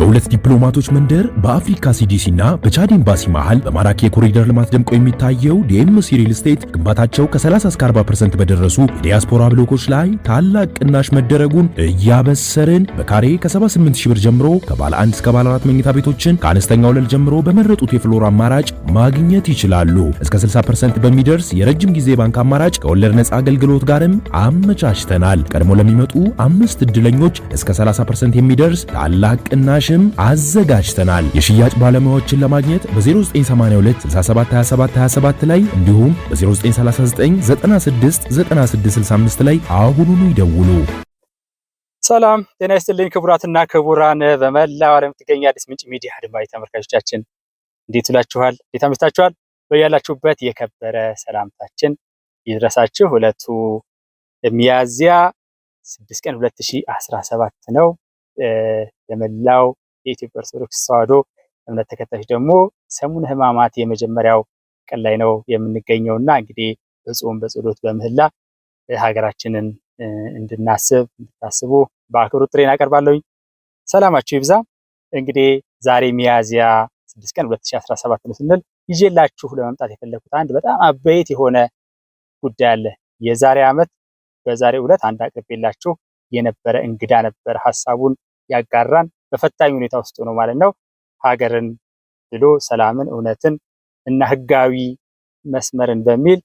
በሁለት ዲፕሎማቶች መንደር በአፍሪካ ሲዲሲ እና በቻድ ኤምባሲ መሃል በማራኪ የኮሪደር ልማት ደምቆ የሚታየው ዲኤምሲ ሪል ስቴት ግንባታቸው ከ30 እስከ 40% በደረሱ የዲያስፖራ ብሎኮች ላይ ታላቅ ቅናሽ መደረጉን እያበሰርን በካሬ ከ78 ሺህ ብር ጀምሮ ከባለ 1 እስከ ባለ 4 መኝታ ቤቶችን ከአነስተኛ ወለል ጀምሮ በመረጡት የፍሎር አማራጭ ማግኘት ይችላሉ። እስከ 60% በሚደርስ የረጅም ጊዜ ባንክ አማራጭ ከወለድ ነፃ አገልግሎት ጋርም አመቻችተናል። ቀድሞ ለሚመጡ 5 እድለኞች እስከ 30% የሚደርስ ታላቅ ቅናሽም አዘጋጅተናል። የሽያጭ ባለሙያዎችን ለማግኘት በ0982 67 27 27 ላይ እንዲሁም በ0939 96 96 65 ላይ አሁኑኑ ይደውሉ። ሰላም ጤና ይስጥልኝ ክቡራትና ክቡራን በመላው ዓለም የምትገኙ አዲስ ምንጭ ሚዲያ አድማጭ ተመልካቾቻችን እንዴት ውላችኋል? እንዴት አምሽታችኋል? በያላችሁበት የከበረ ሰላምታችን ይድረሳችሁ። ዕለቱ ሚያዝያ 6 ቀን 2017 ነው። ለመላው የኢትዮጵያ ኦርቶዶክስ ተዋሕዶ እምነት ተከታዮች ደግሞ ሰሙነ ሕማማት የመጀመሪያው ቀን ላይ ነው የምንገኘውና እንግዲህ በጾም በጸሎት በምህላ ሀገራችንን እንድናስብ እንድታስቡ በአክብሮት ጥሬን አቀርባለሁ። ሰላማችሁ ይብዛ። እንግዲህ ዛሬ ሚያዝያ 6 ቀን 2017 ነው ስንል ይዤላችሁ ለመምጣት የፈለኩት አንድ በጣም አበይት የሆነ ጉዳይ አለ። የዛሬ ዓመት በዛሬው ዕለት አንድ አቅርቤላችሁ የነበረ እንግዳ ነበር። ሐሳቡን ያጋራን በፈታኝ ሁኔታ ውስጥ ነው ማለት ነው። ሀገርን ብሎ ሰላምን፣ እውነትን እና ህጋዊ መስመርን በሚል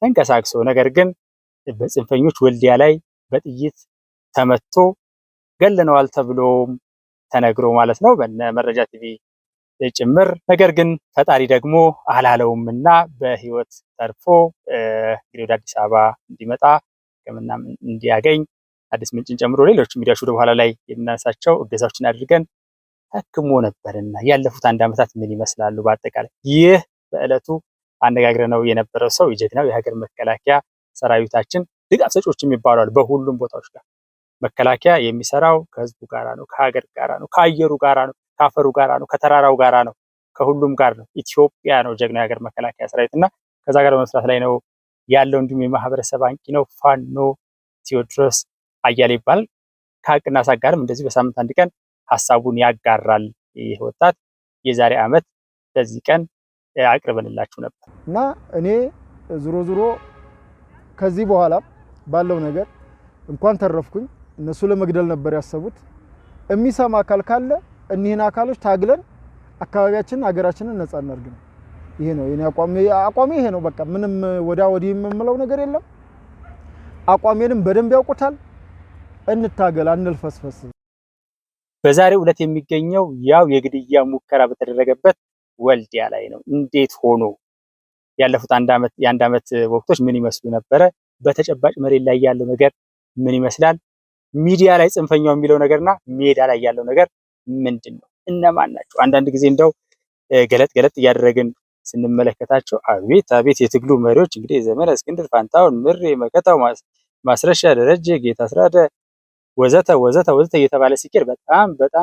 ተንቀሳቅሶ ነገር ግን በጽንፈኞች ወልዲያ ላይ በጥይት ተመቶ ገለነዋል ተብሎም ተነግሮ ማለት ነው በነ መረጃ ቲቪ ጭምር። ነገር ግን ፈጣሪ ደግሞ አላለውምና በህይወት ተርፎ እንግዲህ ወደ አዲስ አበባ እንዲመጣ ሕክምና እንዲያገኝ አዲስ ምንጭን ጨምሮ ሌሎች ሚዲያዎች ወደ በኋላ ላይ የምናነሳቸው እገዛዎችን አድርገን ታክሞ ነበርና ያለፉት አንድ ዓመታት ምን ይመስላሉ? በአጠቃላይ ይህ በዕለቱ አነጋግረነው የነበረው ሰው የጀግናው የሀገር መከላከያ ሰራዊታችን ድጋፍ ሰጪዎች የሚባሉ አሉ። በሁሉም ቦታዎች ጋር መከላከያ የሚሰራው ከህዝቡ ጋራ ነው፣ ከሀገር ጋራ ነው፣ ከአየሩ ጋራ ነው፣ ከአፈሩ ጋራ ነው፣ ከተራራው ጋራ ነው፣ ከሁሉም ጋር ነው። ኢትዮጵያ ነው ጀግናው የሀገር መከላከያ ሰራዊትና ከዛ ጋር በመስራት ላይ ነው ያለው። እንዲሁም የማህበረሰብ አንቂ ነው ፋኖ ቴዎድሮስ አያሌ ይባላል። ከሀቅና ሳቅ ጋርም እንደዚህ በሳምንት አንድ ቀን ሀሳቡን ያጋራል። ይህ ወጣት የዛሬ ዓመት በዚህ ቀን አቅርበንላችሁ ነበር እና እኔ ዙሮ ከዚህ በኋላ ባለው ነገር እንኳን ተረፍኩኝ። እነሱ ለመግደል ነበር ያሰቡት። የሚሰማ አካል ካለ እኒህን አካሎች ታግለን አካባቢያችንን ሀገራችንን ነፃ እናድርግ ነው። ይሄ ነው የኔ አቋሜ ይሄ ነው። በቃ ምንም ወዲህ የምምለው ነገር የለም። አቋሜንም በደንብ ያውቁታል። እንታገል፣ አንልፈስፈስ። በዛሬው ዕለት የሚገኘው ያው የግድያ ሙከራ በተደረገበት ወልዲያ ላይ ነው። እንዴት ሆኖ ያለፉት የአንድ ዓመት ወቅቶች ምን ይመስሉ ነበረ? በተጨባጭ መሬት ላይ ያለው ነገር ምን ይመስላል? ሚዲያ ላይ ጽንፈኛው የሚለው ነገርና ሜዳ ላይ ያለው ነገር ምንድን ነው? እነማን ናቸው? አንዳንድ ጊዜ እንደው ገለጥ እያደረግን ስንመለከታቸው አቤት የትግሉ መሪዎች እንግዲህ ዘመነ እስክንድር፣ ፋንታውን ምሬ፣ መከታው ማስረሻ፣ ደረጀ፣ ጌታ አስራደ ወዘተ እየተባለ ሲኬድ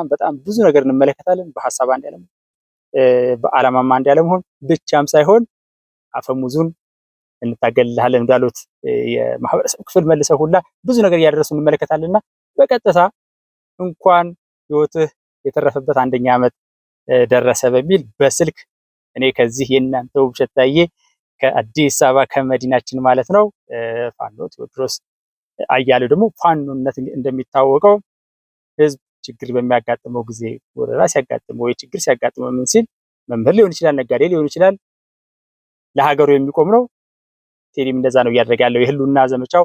በጣም ብዙ ነገር እንመለከታለን። በሐሳብ አንድ ያለመሆን በዓላማም አንድ ያለመሆን ብቻም ሳይሆን አፈሙዙን እንታገልልሃለን እንዳሉት የማህበረሰብ ክፍል መልሰው ሁላ ብዙ ነገር እያደረሱ እንመለከታለንና በቀጥታ እንኳን ህይወትህ የተረፈበት አንደኛ ዓመት ደረሰ በሚል በስልክ እኔ ከዚህ የእናንተው ውብሸት ታዬ ከአዲስ አበባ ከመዲናችን ማለት ነው ፋኖ ቴዎድሮስ አያሌው ደግሞ ፋኖነት እንደሚታወቀው ህዝብ ችግር በሚያጋጥመው ጊዜ ወረራ ሲያጋጥመው ወይ ችግር ሲያጋጥመው ምን ሲል መምህር ሊሆን ይችላል፣ ነጋዴ ሊሆን ይችላል፣ ለሀገሩ የሚቆም ነው። ቴዲም እንደዛ ነው እያደረገ ያለው የህልውና ዘመቻው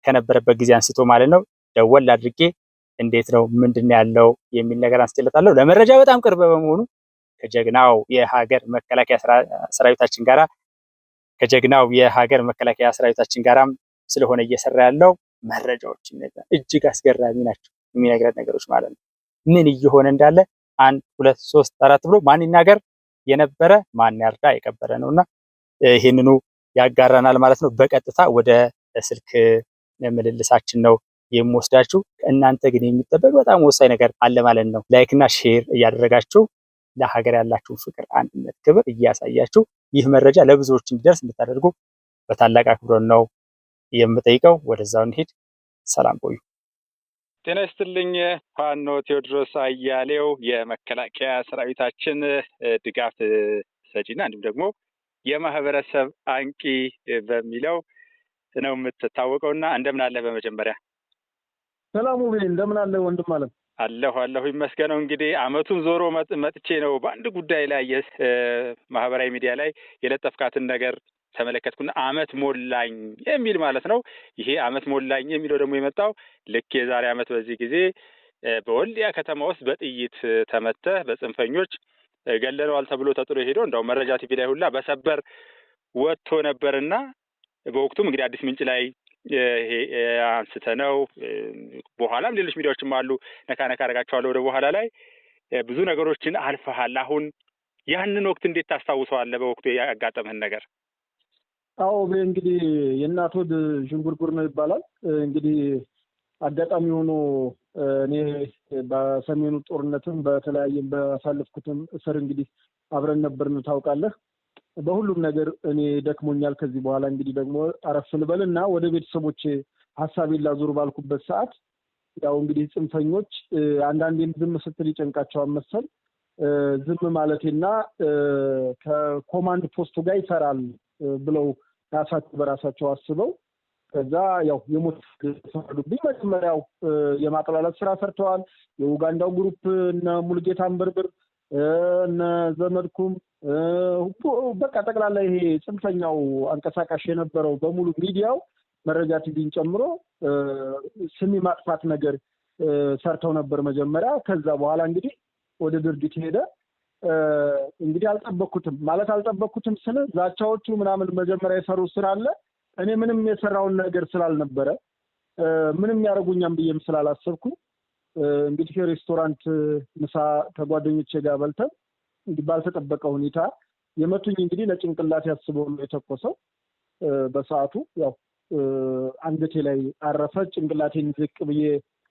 ከነበረበት ጊዜ አንስቶ ማለት ነው። ደወል አድርጌ እንዴት ነው ምንድነው ያለው የሚል ነገር አንስቼለታለሁ። ለመረጃ በጣም ቅርብ በመሆኑ ከጀግናው የሀገር መከላከያ ሰራዊታችን ጋራም ስለሆነ እየሰራ ያለው መረጃዎች እጅግ አስገራሚ ናቸው። የሚነግረን ነገሮች ማለት ነው። ምን እየሆነ እንዳለ 1 2 3 4 ብሎ ማን ይናገር የነበረ ማን ያርዳ የቀበረ ነውና ይሄንኑ ያጋራናል ማለት ነው። በቀጥታ ወደ ስልክ ምልልሳችን ነው የምወስዳችሁ። እናንተ ግን የሚጠበቅ በጣም ወሳኝ ነገር አለ ማለት ነው። ላይክና ሼር እያደረጋችሁ ለሀገር ያላችሁ ፍቅር፣ አንድነት፣ ክብር እያሳያችሁ ይህ መረጃ ለብዙዎች እንዲደርስ እንድታደርጉ በታላቅ አክብሮት ነው የምጠይቀው። ወደዛው እንሂድ። ሰላም ቆዩ። ጤና ይስጥልኝ ፋኖ ቴዎድሮስ አያሌው የመከላከያ ሰራዊታችን ድጋፍ ሰጪና እንዲሁም ደግሞ የማህበረሰብ አንቂ በሚለው ነው የምትታወቀውና እንደምን አለ? በመጀመሪያ ሰላሙ ቢል እንደምን አለ ወንድም ማለት አለሁ ይመስገነው። እንግዲህ አመቱን ዞሮ መጥቼ ነው በአንድ ጉዳይ ላይ ማህበራዊ ሚዲያ ላይ የለጠፍካትን ነገር ተመለከትኩና አመት ሞላኝ የሚል ማለት ነው። ይሄ አመት ሞላኝ የሚለው ደግሞ የመጣው ልክ የዛሬ አመት በዚህ ጊዜ በወልዲያ ከተማ ውስጥ በጥይት ተመተህ በጽንፈኞች ገለለዋል ተብሎ ተጥሎ ሄዶ እንደው መረጃ ቲቪ ላይ ሁላ በሰበር ወጥቶ ነበርና በወቅቱም እንግዲህ አዲስ ምንጭ ላይ ይሄ አንስተነው በኋላም ሌሎች ሚዲያዎችም አሉ ነካ አደርጋቸዋለሁ ወደ በኋላ ላይ ብዙ ነገሮችን አልፈሃል። አሁን ያንን ወቅት እንዴት ታስታውሰዋለህ? በወቅቱ ያጋጠመህን ነገር? አዎ እንግዲህ የእናት ወድ ዥንጉርጉር ነው ይባላል። እንግዲህ አጋጣሚ ሆኖ እኔ በሰሜኑ ጦርነትም በተለያየም ባሳለፍኩትም እስር እንግዲህ አብረን ነበርን ታውቃለህ። በሁሉም ነገር እኔ ደክሞኛል። ከዚህ በኋላ እንግዲህ ደግሞ አረፍ ልበልና ወደ ቤተሰቦቼ ሐሳቤን ላዙር ባልኩበት ሰዓት ያው እንግዲህ ጽንፈኞች አንዳንዴም ዝም ስትል ይጨንቃቸዋል መሰል ዝም ማለቴና ከኮማንድ ፖስቱ ጋር ይሰራል ብለው ራሳቸው በራሳቸው አስበው ከዛ ያው የሞት ፈረዱብኝ። መጀመሪያው የማጥላላት ስራ ሰርተዋል። የኡጋንዳው ግሩፕ እና ሙልጌታ አንበርብር እና ዘመድኩም በቃ ጠቅላላ ይሄ ጽንፈኛው አንቀሳቃሽ የነበረው በሙሉ ሚዲያው መረጃ ቲቪን ጨምሮ ስሚ ማጥፋት ነገር ሰርተው ነበር መጀመሪያ። ከዛ በኋላ እንግዲህ ወደ ድርጊት ሄደ። እንግዲህ አልጠበቅኩትም ስለ ዛቻዎቹ ምናምን መጀመሪያ የሰሩት ስራ አለ። እኔ ምንም የሰራውን ነገር ስላልነበረ ምንም ያደርጉኛም ብዬም ስላላሰብኩ እንግዲህ ሬስቶራንት ምሳ ከጓደኞቼ ጋር በልተን እንግዲህ ባልተጠበቀ ሁኔታ የመቱኝ። እንግዲህ ለጭንቅላት ያስበው ነው የተኮሰው። በሰዓቱ ያው አንገቴ ላይ አረፈ። ጭንቅላቴን ዝቅ ብዬ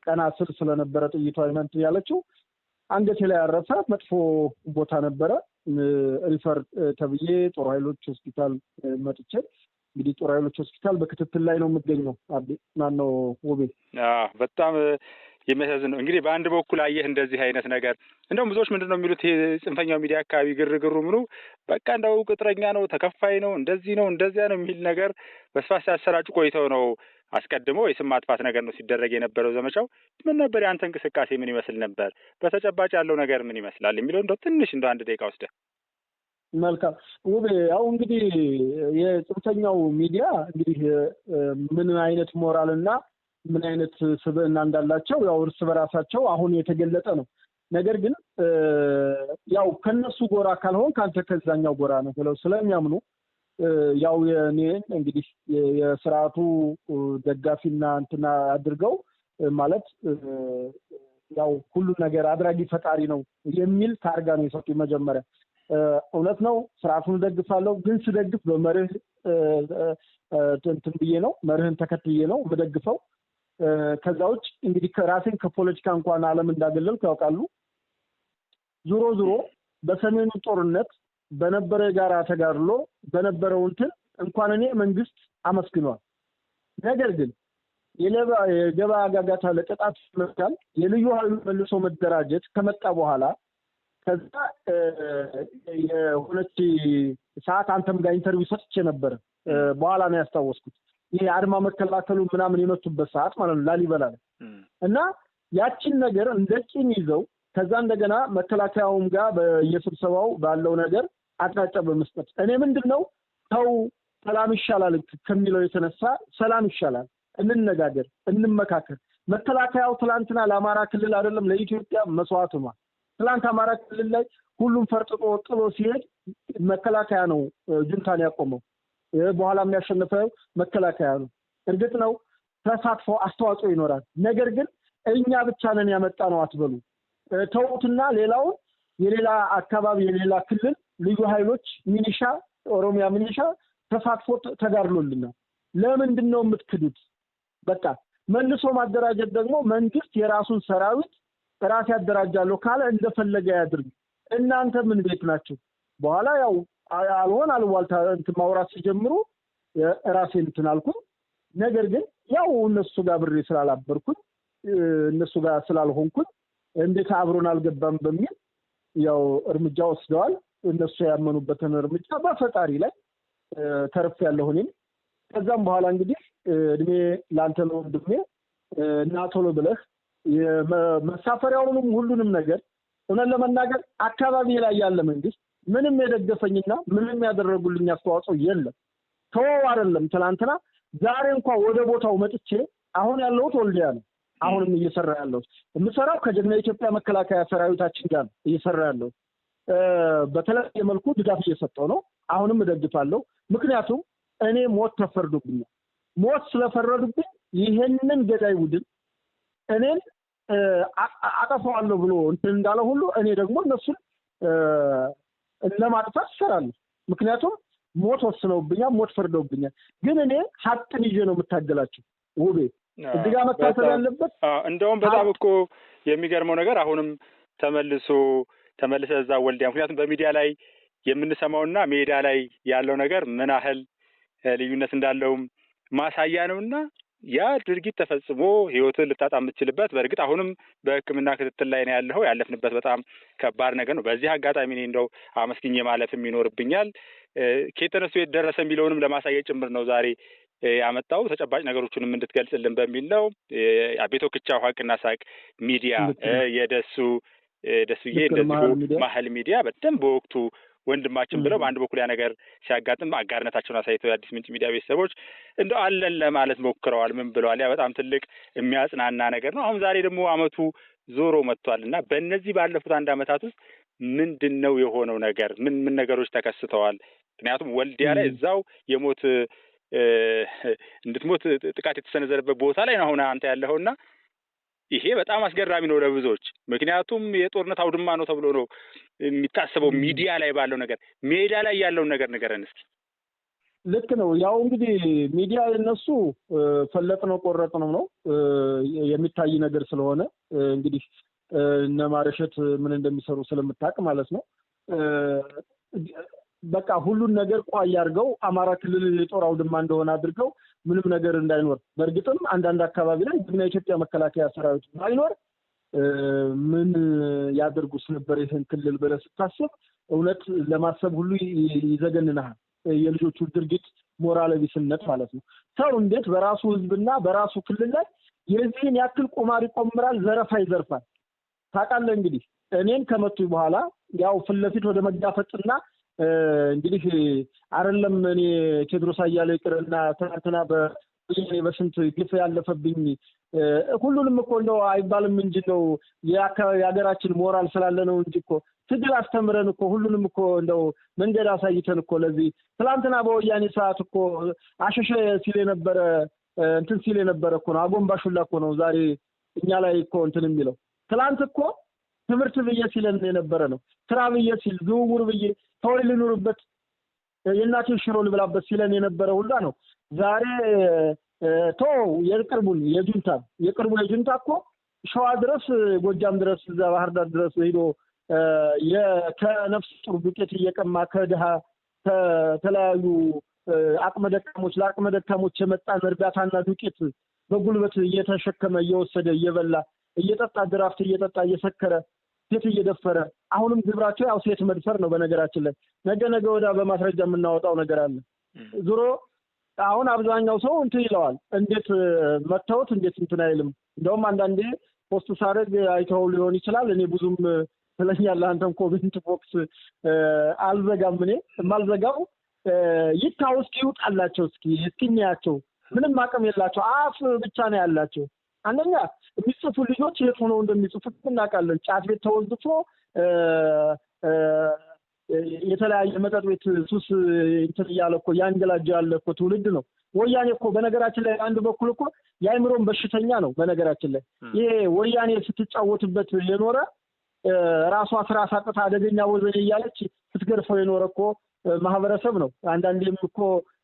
ቀና ስር ስለነበረ ጥይቷ አይመንት ያለችው አንገቴ ላይ አረፈ። መጥፎ ቦታ ነበረ። ሪፈር ተብዬ ጦር ኃይሎች ሆስፒታል መጥቼ እንግዲህ ጦር ኃይሎች ሆስፒታል በክትትል ላይ ነው የምገኘው። ማነው ውቤ? በጣም የሚያሳዝን ነው። እንግዲህ በአንድ በኩል አየህ እንደዚህ አይነት ነገር እንደውም ብዙዎች ምንድነው የሚሉት ጽንፈኛው ሚዲያ አካባቢ ግርግሩ ምኑ በቃ እንደው ቅጥረኛ ነው፣ ተከፋይ ነው፣ እንደዚህ ነው እንደዚያ ነው የሚል ነገር በስፋት ሲያሰራጩ ቆይተው ነው አስቀድሞ የስም ማጥፋት ነገር ነው ሲደረግ የነበረው ዘመቻው። ምን ነበር ያንተ እንቅስቃሴ ምን ይመስል ነበር? በተጨባጭ ያለው ነገር ምን ይመስላል የሚለው እንደው ትንሽ እንደው አንድ ደቂቃ ወስደህ። መልካም ውቤ፣ ያው እንግዲህ የጽንፈኛው ሚዲያ እንግዲህ ምን አይነት ሞራልና ምን አይነት ስብዕና እንዳላቸው ያው እርስ በራሳቸው አሁን የተገለጠ ነው። ነገር ግን ያው ከነሱ ጎራ ካልሆን ካንተ ከዛኛው ጎራ ነው ብለው ስለሚያምኑ ያው የኔን እንግዲህ የስርዓቱ ደጋፊና እንትና አድርገው ማለት ያው ሁሉ ነገር አድራጊ ፈጣሪ ነው የሚል ታርጋ ነው የሰጡኝ መጀመሪያ። እውነት ነው ስርዓቱን ደግፋለሁ፣ ግን ስደግፍ በመርህ እንትን ብዬ ነው፣ መርህን ተከትዬ ነው የምደግፈው። ከዛ ውጭ እንግዲህ ከራሴን ከፖለቲካ እንኳን ዓለም እንዳገለልኩ ያውቃሉ። ዙሮ በሰሜኑ ጦርነት በነበረ ጋራ ተጋድሎ በነበረው እንትን እንኳን እኔ መንግስት አመስግኗል። ነገር ግን የገባ ጋጋታ ለቅጣት መካል የልዩ ኃይሉ መልሶ መደራጀት ከመጣ በኋላ ከዛ የሁለት ሰዓት አንተም ጋር ኢንተርቪው ሰጥቼ ነበር። በኋላ ነው ያስታወስኩት። ይሄ አድማ መከላከሉ ምናምን የመጡበት ሰዓት ማለት ነው ላሊበላ እና ያቺን ነገር እንደቂም ይዘው ከዛ እንደገና መከላከያውም ጋር በየስብሰባው ባለው ነገር አቅጣጫ በመስጠት እኔ ምንድነው ተው ሰላም ይሻላል ከሚለው የተነሳ ሰላም ይሻላል፣ እንነጋገር፣ እንመካከር። መከላከያው ትላንትና ለአማራ ክልል አይደለም ለኢትዮጵያ መስዋዕት ሆኗል። ትላንት አማራ ክልል ላይ ሁሉም ፈርጥጦ ጥሎ ሲሄድ መከላከያ ነው ጁንታን ያቆመው። በኋላ የሚያሸንፈው መከላከያ ነው። እርግጥ ነው ተሳትፎ አስተዋጽኦ ይኖራል። ነገር ግን እኛ ብቻ ነን ያመጣ ነው አትበሉ። ተውትና ሌላው የሌላ አካባቢ የሌላ ክልል ልዩ ኃይሎች ሚሊሻ፣ ኦሮሚያ ሚሊሻ ተሳትፎ ተጋድሎልና ለምንድን ነው የምትክዱት? በቃ መልሶ ማደራጀት ደግሞ መንግስት የራሱን ሰራዊት ራስ ያደራጃለሁ ካለ እንደፈለገ ያድርግ። እናንተ ምን ቤት ናችሁ? በኋላ ያው አልዋልታ እንትን ማውራት ሲጀምሩ ራሴን እንትን አልኩኝ። ነገር ግን ያው እነሱ ጋር ብሬ ስላላበርኩኝ እነሱ ጋር ስላልሆንኩኝ እንዴት አብሮን አልገባም በሚል ያው እርምጃ ወስደዋል። እነሱ ያመኑበትን እርምጃ በፈጣሪ ላይ ተርፍ ያለው እኔም ከዛም በኋላ እንግዲህ እድሜ ላንተ ነው ወንድሜ እና ቶሎ ብለህ የመሳፈሪያውንም ሁሉንም ነገር እውነት ለመናገር አካባቢ ላይ ያለ መንግስት ምንም የደገፈኝና ምንም ያደረጉልኝ አስተዋጽኦ የለም። ተወው አይደለም ትላንትና ዛሬ እንኳን ወደ ቦታው መጥቼ አሁን ያለሁት ወልዲያ ነው። አሁንም እየሰራ ያለሁት የምሰራው ከጀግና ኢትዮጵያ መከላከያ ሰራዊታችን ጋር እየሰራ ያለሁት በተለየ መልኩ ድጋፍ እየሰጠው ነው። አሁንም እደግፋለሁ። ምክንያቱም እኔ ሞት ተፈርዶብኛል። ሞት ስለፈረዱብኝ ይሄንን ገዳይ ቡድን እኔን አጠፋዋለሁ ብሎ እንትን እንዳለ ሁሉ እኔ ደግሞ እነሱን ለማጥፋት እሰራለሁ። ምክንያቱም ሞት ወስነውብኛል፣ ሞት ፈርደውብኛል። ግን እኔ ሀቅን ይዤ ነው የምታገላቸው። ውቤ እዚህ ጋር መታሰብ ያለበት እንደውም በጣም እኮ የሚገርመው ነገር አሁንም ተመልሰ እዛ ወልዲያ ምክንያቱም በሚዲያ ላይ የምንሰማውና ሜዳ ላይ ያለው ነገር ምን ያህል ልዩነት እንዳለውም ማሳያ ነውና ያ ድርጊት ተፈጽሞ ህይወትን ልታጣ የምትችልበት በእርግጥ አሁንም በሕክምና ክትትል ላይ ነው ያለው። ያለፍንበት በጣም ከባድ ነገር ነው። በዚህ አጋጣሚ እኔ እንደው አመስግኜ ማለፍም ይኖርብኛል። ከየት ተነስቶ የት ደረሰ የሚለውንም ለማሳየት ጭምር ነው ዛሬ ያመጣው ተጨባጭ ነገሮችንም እንድትገልጽልን በሚል ነው። አቤቶ ክቻው ሀቅና ሳቅ ሚዲያ ደሱዬ እንደዚሁ ማህል ሚዲያ በደንብ በወቅቱ ወንድማችን ብለው በአንድ በኩል ያ ነገር ሲያጋጥም አጋርነታቸውን አሳይተው የአዲስ ምንጭ ሚዲያ ቤተሰቦች እንደው አለን ለማለት ሞክረዋል። ምን ብለዋል? ያ በጣም ትልቅ የሚያጽናና ነገር ነው። አሁን ዛሬ ደግሞ አመቱ ዞሮ መጥቷልና በእነዚህ ባለፉት አንድ አመታት ውስጥ ምንድነው የሆነው ነገር? ምን ነገሮች ተከስተዋል? ምክንያቱም ወልዲያ ላይ እዛው የሞት እንድትሞት ጥቃት የተሰነዘረበት ቦታ ላይ ነው አሁን አንተ ያለኸውና ይሄ በጣም አስገራሚ ነው ለብዙዎች። ምክንያቱም የጦርነት አውድማ ነው ተብሎ ነው የሚታሰበው ሚዲያ ላይ ባለው ነገር። ሜዳ ላይ ያለውን ነገር ንገረን እስኪ። ልክ ነው። ያው እንግዲህ ሚዲያ እነሱ ፈለጥነው ቆረጥነው ነው የሚታይ ነገር ስለሆነ እንግዲህ እነ ማረሸት ምን እንደሚሰሩ ስለምታውቅ ማለት ነው በቃ ሁሉን ነገር ቋይ አድርገው አማራ ክልል የጦር አውድማ እንደሆነ አድርገው ምንም ነገር እንዳይኖር በእርግጥም አንዳንድ አካባቢ ላይ ጀግና ኢትዮጵያ መከላከያ ሰራዊት ባይኖር ምን ያደርጉስ ነበር ይሄን ክልል ብለህ ስታስብ እውነት ለማሰብ ሁሉ ይዘገንናል። የልጆቹ ድርጊት ሞራል ቢስነት ማለት ነው። ሰው እንዴት በራሱ ህዝብና በራሱ ክልል ላይ የዚህን ያክል ቁማር ይቆምራል፣ ዘረፋ ይዘርፋል? ታውቃለህ እንግዲህ እኔን ከመቱ በኋላ ያው ፍለፊት ወደ መጋፈጥና እንግዲህ አይደለም እኔ ቴድሮስ አያሌው ይቅርና ትናንትና በስንት ግፍ ያለፈብኝ ሁሉንም እኮ እንደው አይባልም እንጂ ነው የሀገራችን ሞራል ስላለ ነው እንጂ እኮ ትግል አስተምረን እኮ ሁሉንም እኮ እንደው መንገድ አሳይተን እኮ ለዚህ ትናንትና በወያኔ ሰዓት እኮ አሸሸ ሲል የነበረ እንትን ሲል የነበረ እኮ ነው አጎንባሹላ እኮ ነው ዛሬ እኛ ላይ እኮ እንትን የሚለው። ትናንት እኮ ትምህርት ብዬ ሲለን የነበረ ነው። ስራ ብዬ ሲል ዝውውር ብዬ ተወል ልኑርበት የእናቴን ሽሮ ልብላበት ሲለን የነበረ ሁላ ነው ዛሬ የቅርቡ የጁንታ እኮ ሸዋ ድረስ ጎጃም ድረስ እዛ ባህር ዳር ድረስ ሄዶ ከነፍስ ጡር ዱቄት እየቀማ ከድሃ ከተለያዩ አቅመ ደካሞች የመጣን እርዳታና ዱቄት በጉልበት እየተሸከመ እየወሰደ እየበላ እየጠጣ ድራፍት እየጠጣ እየሰከረ ሴት እየደፈረ አሁንም ግብራቸው ያው ሴት መድፈር ነው። በነገራችን ላይ ነገ ወዳ በማስረጃ የምናወጣው ነገር አለ። ዙሮ አሁን አብዛኛው ሰው እንትን ይለዋል። እንዴት መተውት እንዴት እንትን አይልም። እንደውም አንዳንዴ ፖስት ሳደርግ አይተው ሊሆን ይችላል። እኔ ብዙም ስለኛለ አንተም ኮሜንት ቦክስ አልዘጋም። እኔ የማልዘጋው ይታው እስኪ ይውጣላቸው እስኪኛቸው ምንም አቅም የላቸው አፍ ብቻ ነው ያላቸው። አንደኛ የሚጽፉ ልጆች የት ሆነው እንደሚጽፉ እናውቃለን። ጫት ቤት ተወዝፎ የተለያየ መጠጥ ቤት ሱስ እንትን እያለ እኮ ያንገላጀ ያለ እኮ ትውልድ ነው። ወያኔ እኮ በነገራችን ላይ አንድ በኩል እኮ የአይምሮን በሽተኛ ነው። በነገራችን ላይ ይሄ ወያኔ ስትጫወትበት የኖረ ራሷ ስራ ሳጥታ አደገኛ ወዘኔ እያለች ስትገርፈው የኖረ እኮ ማህበረሰብ ነው። አንዳንዴም እኮ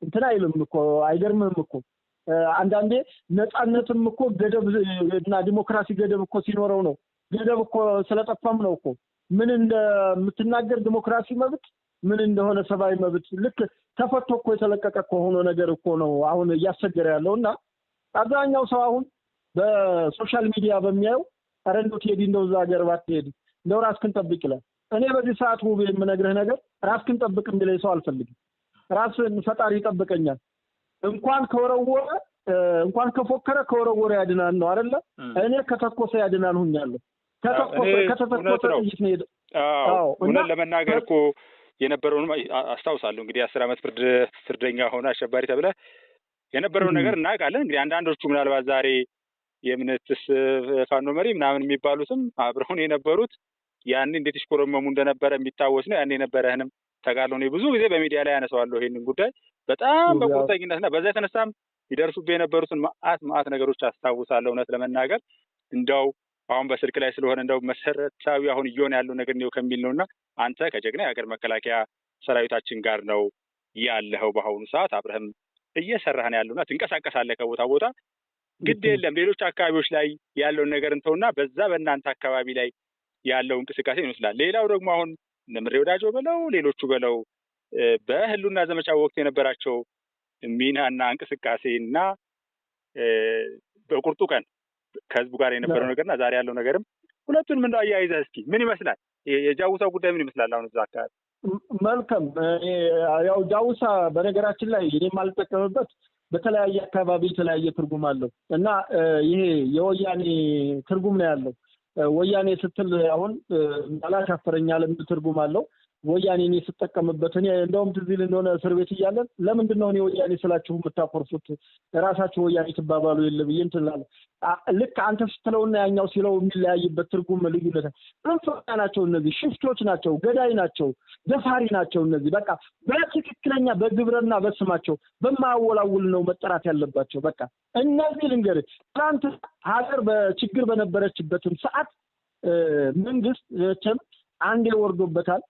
እንትን አይልም እኮ አይገርምም እኮ አንዳንዴ ነፃነትም እኮ ገደብ እና ዲሞክራሲ ገደብ እኮ ሲኖረው ነው። ገደብ እኮ ስለጠፋም ነው እኮ ምን እንደምትናገር ዲሞክራሲ መብት ምን እንደሆነ ሰብአዊ መብት ልክ ተፈቶ እኮ የተለቀቀ እኮ ሆኖ ነገር እኮ ነው አሁን እያስቸገረ ያለውና አብዛኛው ሰው አሁን በሶሻል ሚዲያ በሚያዩ አረንዶት ሄዲ እንደው እዛ ሀገር ባትሄድ እንደው ራስክን ጠብቅ ይላል። እኔ በዚህ ሰዓት ውብ የምነግርህ ነገር ራስክን ጠብቅ የሚለኝ ሰው አልፈልግም። ራስን ፈጣሪ ይጠብቀኛል። እንኳን ከወረወረ እንኳን ከፎከረ ከወረወረ ያድናል ነው አይደለ? እኔ ከተኮሰ ያድናል ሁኛለሁ። ከተተኮሰ ጥይት ነው። አዎ እና ለመናገር እኮ የነበረውን አስታውሳለሁ። እንግዲህ 10 ዓመት ፍርደኛ ሆነ አሸባሪ ተብለ የነበረው ነገር እናውቃለን። እንግዲህ አንዳንዶቹ ምናልባት ዛሬ የእምነትስ ፋኖ መሪ ምናምን የሚባሉትም አብረውን የነበሩት ያኔ እንዴት ይሽኮረመሙ እንደነበረ የሚታወስ ነው። ያኔ የነበረህንም ተጋድሎ ነው ብዙ ጊዜ በሚዲያ ላይ ያነሳዋለሁ ይሄንን ጉዳይ በጣም በቁርጠኝነትና በዛ የተነሳም ይደርሱብህ የነበሩትን መዓት ነገሮች አስታውሳለሁ። እውነት ለመናገር እንደው አሁን በስልክ ላይ ስለሆነ እንደው መሰረታዊ አሁን እየሆነ ያለው ነገር ነው ከሚል ነውና አንተ ከጀግና የሀገር መከላከያ ሰራዊታችን ጋር ነው ያለኸው በአሁኑ ሰዓት አብረህም እየሰራህ ነው ያለውና ትንቀሳቀሳለህ ከቦታ ቦታ ግድ የለም ሌሎች አካባቢዎች ላይ ያለውን ነገር እንተውና በዛ በእናንተ አካባቢ ላይ ያለው እንቅስቃሴ ይመስላል። ሌላው ደግሞ አሁን ምሬ ወዳጆ በለው ሌሎቹ በለው በህሉና ዘመቻ ወቅት የነበራቸው ሚናና እንቅስቃሴና በቁርጡ ቀን ከህዝቡ ጋር የነበረው ነገርና ዛሬ ያለው ነገርም ሁለቱን ምን አያይዘህ እስኪ ምን ይመስላል? የጃውሳው ጉዳይ ምን ይመስላል? አሁን እዛ አካባቢ መልካም ያው ጃውሳ በነገራችን ላይ እኔ የማልጠቀምበት በተለያየ አካባቢ የተለያየ ትርጉም አለው እና ይሄ የወያኔ ትርጉም ነው ያለው። ወያኔ ስትል አሁን አላሻፈረኛል ትርጉም አለው። ወያኔ እኔ ስጠቀምበት እኔ እንደውም ትዝ ይል እንደሆነ እስር ቤት እያለን ለምንድን ነው እኔ ወያኔ ስላችሁ የምታኮርፉት ራሳችሁ ወያኔ ትባባሉ የለ ብዬ እንትላለ ልክ አንተ ስትለውና ያኛው ሲለው የሚለያይበት ትርጉም ልዩነት እንፈታ ናቸው። እነዚህ ሽፍቶች ናቸው፣ ገዳይ ናቸው፣ ደፋሪ ናቸው። እነዚህ በቃ በትክክለኛ በግብርና በስማቸው በማያወላውል ነው መጠራት ያለባቸው። በቃ እነዚህ ልንገር ትናንት ሀገር በችግር በነበረችበትም ሰዓት መንግስት ቸም አንዴ ወርዶበታል።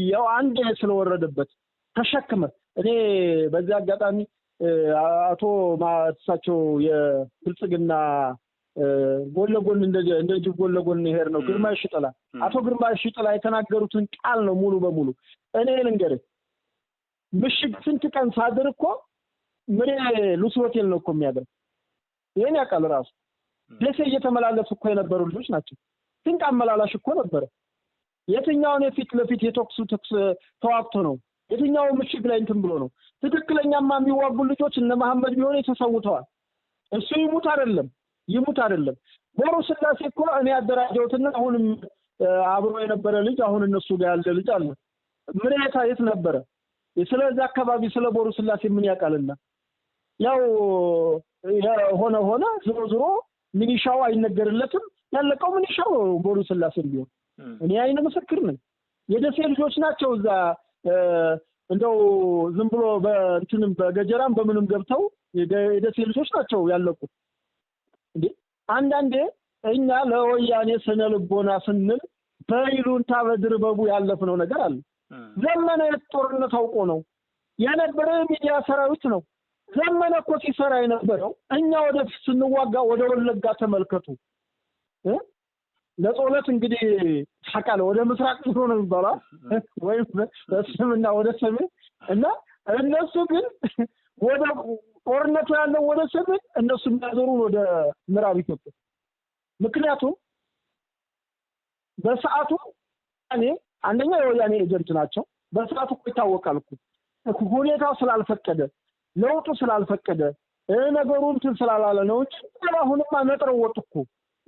ያው አንዴ ስለወረደበት ተሸክመ እኔ በዚህ አጋጣሚ አቶ ማሳቸው የብልጽግና ጎለጎን እንደዚህ ጎለጎን ይሄር ነው ግርማ ይሽጥላ አቶ ግርማ ይሽጥላ የተናገሩትን ቃል ነው ሙሉ በሙሉ እኔ ልንገርህ ምሽግ ስንት ቀን ሳድር እኮ ምን ሉሲ ሆቴል ነው እኮ የሚያደርግ ይሄን ያውቃል ራሱ ደሴ እየተመላለሱ እኮ የነበሩ ልጆች ናቸው። ስንት አመላላሽ እኮ ነበር። የትኛው ነው ፊት ለፊት የተኩሱ ተዋክቶ ነው? የትኛው ምሽግ ላይ እንትን ብሎ ነው? ትክክለኛማ የሚዋጉ ልጆች እነ መሐመድ ቢሆን ተሰውተዋል። እሱ ይሙት አይደለም ቦሩ ስላሴ እኮ እኔ አደራጀውትና አሁንም አብሮ የነበረ ልጅ አሁን እነሱ ጋር ያለ ልጅ አለ። ምን የት ነበረ? ስለዚህ አካባቢ ስለ ቦሩ ስላሴ ምን ያውቃልና ያው ሆነ ዝሮ ሚኒሻው አይነገርለትም። ያለቀው ሚኒሻው ቦሩ ስላሴ ቢሆን እኔ አይነ ምስክር ነኝ። የደሴ ልጆች ናቸው እዛ እንደው ዝም ብሎ በእንትንም በገጀራም በምንም ገብተው የደሴ ልጆች ናቸው ያለቁት። እንዴ አንዳንዴ እኛ ለወያኔ ስነ ልቦና ስንል በይሉንታ በድርበቡ ያለፍነው ነገር አለ። ዘመነ ጦርነት አውቆ ነው የነበረ ሚዲያ ሰራዊት ነው። ዘመነ እኮ ሲሰራ የነበረው እኛ ወደፊት ስንዋጋ ወደ ወለጋ ተመልከቱ። ለጾለት እንግዲህ ሐቃለ ወደ ምስራቅ ሆኖ ነው የሚባለው ወይም በስምና ወደ ሰሜን እና እነሱ ግን ወደ ጦርነቱ ያለው ወደ ሰሜን እነሱ የሚያዞሩ ወደ ምዕራብ ኢትዮጵያ። ምክንያቱም በሰዓቱ እኔ አንደኛ የወያኔ ኤጀንት ናቸው። በሰዓቱ እኮ ይታወቃል እኮ ሁኔታው ስላልፈቀደ ለውጡ ስላልፈቀደ ነገሩን ስላላለ ነው እንጂ አሁንማ ነጥረው ወጡ እኮ።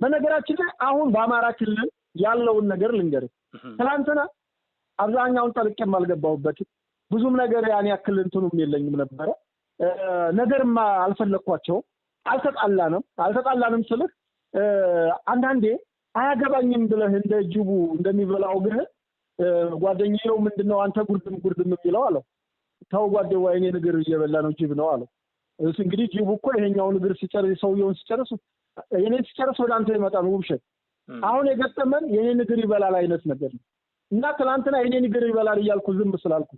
በነገራችን ላይ አሁን በአማራ ክልል ያለውን ነገር ልንገርህ። ትናንትና አብዛኛውን ጠልቄ ማልገባውበት ብዙም ነገር ያኔ ያክል እንትኑም የለኝም ነበር። ነገርማ አልፈለኳቸው። አልተጣላንም ስልህ አንዳንዴ አያገባኝም ብለህ እንደ ጅቡ እንደሚበላው ግህ ጓደኛዬው ምንድነው አንተ ጉርድም የሚለው አለው። ታው ጓደኛዬ ወይኔ ነገር እየበላ ነው ጅብ ነው አለው። እሱ እንግዲህ ጅቡ እኮ ይሄኛው ነገር ሲጨርስ ሰውየውን ሲጨርስ የኔ ሲጨርስ ወደ አንተ ይመጣል ውብሸት። አሁን የገጠመን የኔ ነገር ይበላል አይነት ነገር ነው እና ትናንትና የኔ ነገር ይበላል እያልኩ ዝም ስላልኩ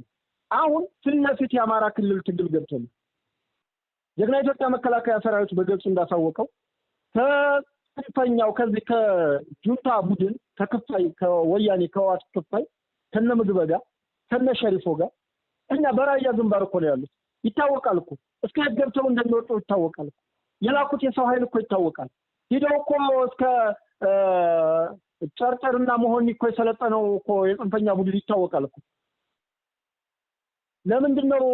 አሁን ስለፊት የአማራ ክልል ትግል ገብቷል። ጀግና ኢትዮጵያ መከላከያ ሰራዊት በገጹ እንዳሳወቀው ከፍተኛው ከዚህ ከጁንታ ቡድን ተከፋይ ከወያኔ ከዋት ተከፋይ ከነምግበ ጋር ከነሸሪፎ ጋር እኛ በራያ ግንባር እኮ ነው ያሉት። ይታወቃል እኮ እስከ ገብተው እንደሚወጡ ይታወቃል። የላኩት የሰው ኃይል እኮ ይታወቃል። ሄደው እኮ እስከ ጨርጨርና መሆን እኮ የሰለጠነው እኮ የጽንፈኛ ቡድን ይታወቃል እኮ። ለምንድን ነው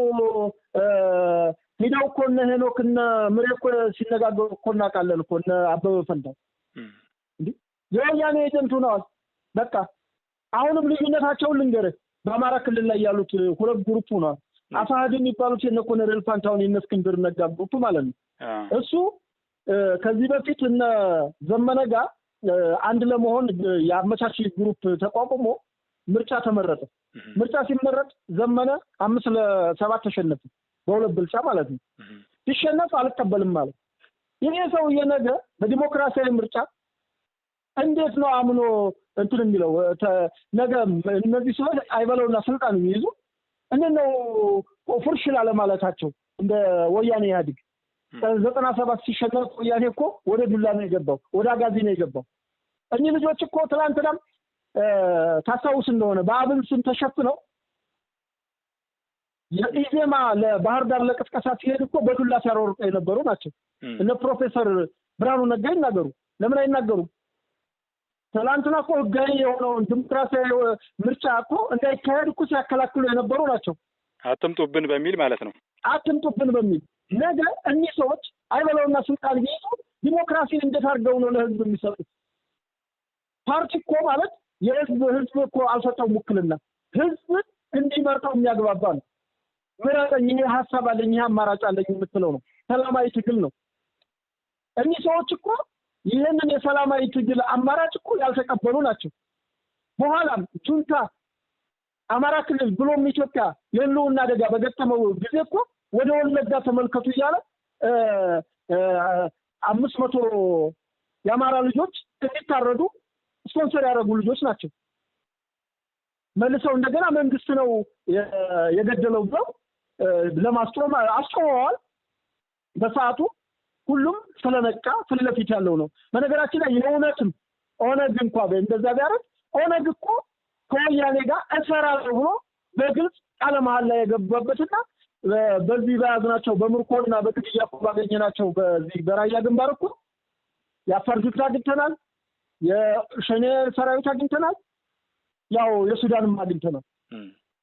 ሄደው እኮ እነ ሄኖክ እነ ምሬ እኮ ሲነጋገሩ እኮ እናውቃለን እኮ እነ አበበ ፈንታው እንዴ የወያኔ ኤጀንት ሆነዋል። በቃ አሁንም ልዩነታቸውን ልንገርህ። በአማራ ክልል ላይ ያሉት ሁለት ግሩፕ ሆነዋል። አፋሕድ የሚባሉት የነ ኮሎኔል ፋንታውን የነ እስክንድር ነጋ ግሩፕ ማለት ነው። እሱ ከዚህ በፊት እነ ዘመነ ጋር አንድ ለመሆን የአመቻች ግሩፕ ተቋቁሞ ምርጫ ተመረጠ። ምርጫ ሲመረጥ ዘመነ 5-7 ተሸነፈ፣ በሁለት ብልጫ ማለት ነው። ሲሸነፍ አልቀበልም ማለት ይሄ ሰውዬ ነገ በዲሞክራሲያዊ ምርጫ እንዴት ነው አምኖ እንትን የሚለው? ነገ እነዚህ ሰዎች አይበለውና ስልጣን የሚይዙ እንደው ፉርሽ ላለማለታቸው እንደ ወያኔ ኢህአዴግ 97 ሲሸነፍ ወያኔ እኮ ወደ ዱላ ነው የገባው፣ ወደ አጋዚ ነው የገባው። እኚህ ልጆች እኮ ትናንትናም ታስታውስ እንደሆነ በአብን ስም ተሸፍነው የኢዜማ ለባህር ዳር ለቅስቀሳ ሲሄድ እኮ በዱላ ሲያሮርጡ የነበሩ ናቸው። እነ ፕሮፌሰር ብርሃኑ ነጋ ይናገሩ። ለምን አይናገሩ? ትናንትና እኮ ህጋዊ የሆነውን ዲሞክራሲያዊ ምርጫ እኮ እንዳይካሄድ እኮ ሲያከላክሉ የነበሩ ናቸው። አትምጡብን በሚል ማለት ነው። አትምጡብን በሚል ነገ እኚህ ሰዎች አይበለውና ስልጣን ቢይዙ ዲሞክራሲን እንዴት አድርገው ነው ለህዝብ የሚሰጡት? ፓርቲ እኮ ማለት ህዝብ እኮ አልሰጠውም ውክልና። ህዝብ እንዲመርጠው የሚያግባባ ነው። ምረጠኝ፣ ይሄ ሀሳብ አለኝ፣ ይሄ አማራጭ አለኝ የምትለው ነው። ሰላማዊ ትግል ነው። እኚህ ሰዎች እኮ ይህንን የሰላማዊ ትግል አማራጭ እኮ ያልተቀበሉ ናቸው። በኋላም ጁንታ አማራ ክልል ብሎም ኢትዮጵያ የህልውና አደጋ በገጠመው ጊዜ እኮ ወደ ወለጋ ተመልከቱ እያለ 500 የአማራ ልጆች እንዲታረዱ ስፖንሰር ያደረጉ ልጆች ናቸው። መልሰው እንደገና መንግስት ነው የገደለው ብለው ለማስቆም አስቆመዋል። በሰዓቱ ሁሉም ስለነቃ ስለለፊት ያለው ነው። በነገራችን ላይ የእውነትም ኦነግ እንኳን እንደዛ ቢያደርግ ኦነግ እኮ ከወያኔ ጋር እሰራለሁ ብሎ በግልጽ ቃለ መሃላ የገባበትና በዚህ በያዝናቸው በምርኮና በግድያ እኮ ባገኘናቸው በዚህ በራያ ግንባር እኮ የአፋር ጁንታ አግኝተናል፣ የሸኔ ሰራዊት አግኝተናል፣ ያው የሱዳንም አግኝተናል።